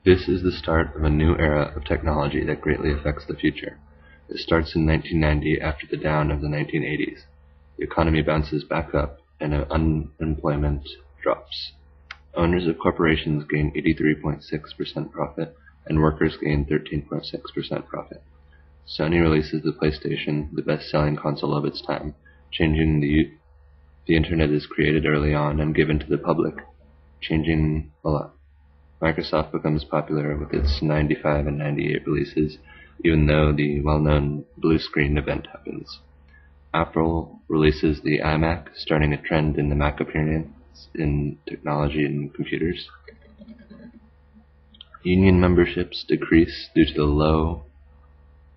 This is the start of a new era of technology that greatly affects the future. It starts in 1990 after the down of the 1980's. The economy bounces back up and unemployment drops. Owners of corporations gain 83.6% profit and workers gain 13.6% profit. Sony releases the PlayStation, the best-selling console of its time, changing the internet is created early on and given to the public, changing a lot. Microsoft becomes popular with its 95 and 98 releases, even though the well-known blue screen event happens. Apple releases the iMac, starting a trend in the Mac appearance in technology and computers. Union memberships decrease due to the low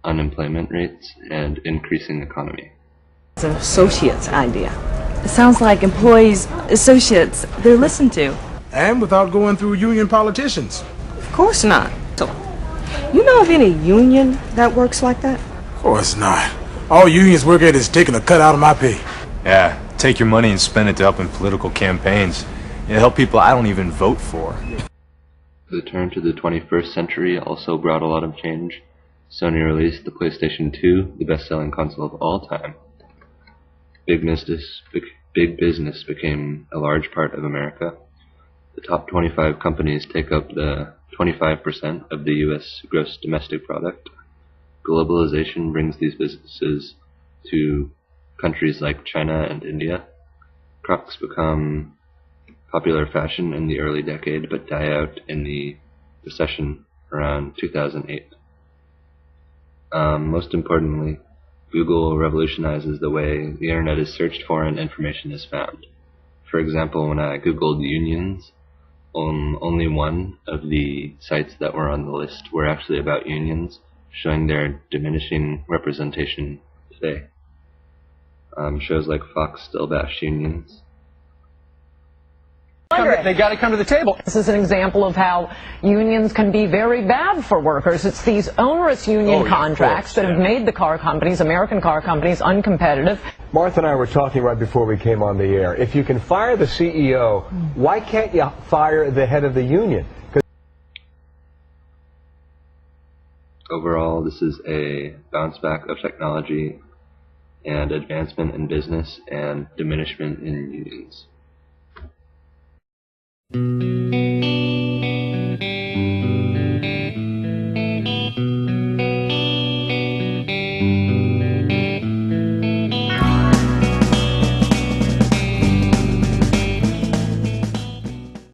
unemployment rates and increasing economy. It's an associate's idea. It sounds like employees, associates, they're listened to. And without going through union politicians. Of course not. So, you know of any union that works like that? Of course not. All unions work at is taking a cut out of my pay. Yeah, take your money and spend it to help in political campaigns. It help people I don't even vote for. The turn to the 21st century also brought a lot of change. Sony released the PlayStation 2, the best-selling console of all time. Big business became a large part of America. The top 25 companies take up the 25% of the U.S. gross domestic product. Globalization brings these businesses to countries like China and India. Crocs become popular fashion in the early decade, but die out in the recession around 2008. Most importantly, Google revolutionizes the way the internet is searched for and information is found. For example, when I googled unions, only one of the sites that were on the list were actually about unions, showing their diminishing representation today. Shows like Fox still bash unions. They got to come to the table. This is an example of how unions can be very bad for workers. It's these onerous union contracts that have made the car companies, American car companies, uncompetitive. Martha and I were talking right before we came on the air. If you can fire the CEO, why can't you fire the head of the union? Overall, this is a bounce back of technology and advancement in business and diminishment in unions.